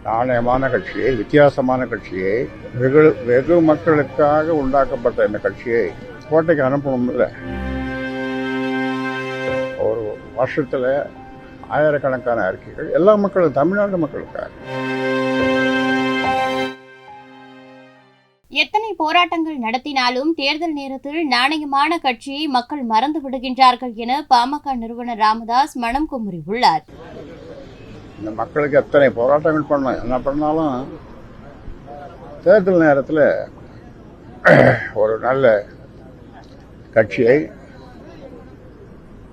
நாணயமான கட்சியை, வித்தியாசமான கட்சியை, வெகு மக்களுக்காக உண்டாக்கப்பட்ட இந்த கட்சியை கோட்டைக்கு அனுப்பணும் இல்லை. ஒரு வருஷத்தில் ஆயிரக்கணக்கான அறிக்கைகள் எல்லா மக்களும், தமிழ்நாட்டு மக்களுக்காக. எத்தனை போராட்டங்கள் நடத்தினாலும் தேர்தல் நேரத்தில் நாணயமான கட்சியை மக்கள் மறந்து விடுகின்றார்கள் என பாமக நிறுவனர் ராமதாஸ் மனம் குமுறியுள்ளார். இந்த மக்களுக்கு எத்தனை போராட்டங்கள் பண்ண என்ன பண்ணாலும் தேர்தல் நேரத்தில் ஒரு நல்ல கட்சியை,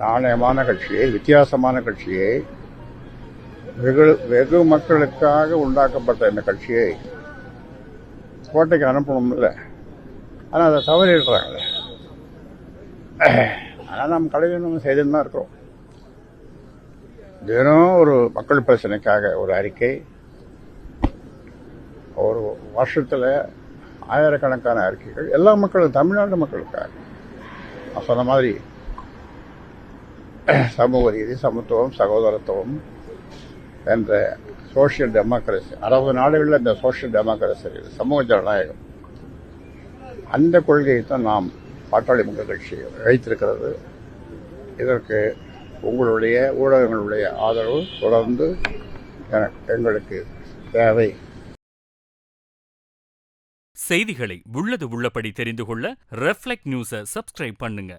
நாணயமான கட்சியை, வித்தியாசமான கட்சியை, வெகு மக்களுக்காக உண்டாக்கப்பட்ட இந்த கட்சியை கோட்டைக்கு அனுப்பணும் இல்லை. ஆனால் அதை தவறிடுறாங்க. ஆனால் நம்ம கலைஞர் செய்துன்னு தான் இருக்கிறோம். தினம் ஒரு மக்கள் பிரச்சனைக்காக ஒரு அறிக்கை, ஒரு வருஷத்தில் ஆயிரக்கணக்கான அறிக்கைகள் எல்லா மக்களும், தமிழ்நாட்டு மக்களுக்காக. நான் சொன்ன மாதிரி சமூக நீதி, சமத்துவம், சகோதரத்துவம் என்ற சோசியல் டெமோக்ரஸி, 60 நாடுகளில் இந்த சோசியல் டெமோக்ரஸி, சமூக ஜனநாயகம், அந்த கொள்கையை தான் நாம் பாட்டாளி மக்கள் கட்சி வைத்திருக்கிறது. இதற்கு உங்களுடைய ஊடகங்களுடைய ஆதரவு தொடர்ந்து எங்களுக்கு தேவை. செய்திகளை உள்ளது உள்ளபடி தெரிந்து கொள்ள ரெஃப்ளெக்ட் நியூஸை சப்ஸ்கிரைப் பண்ணுங்க.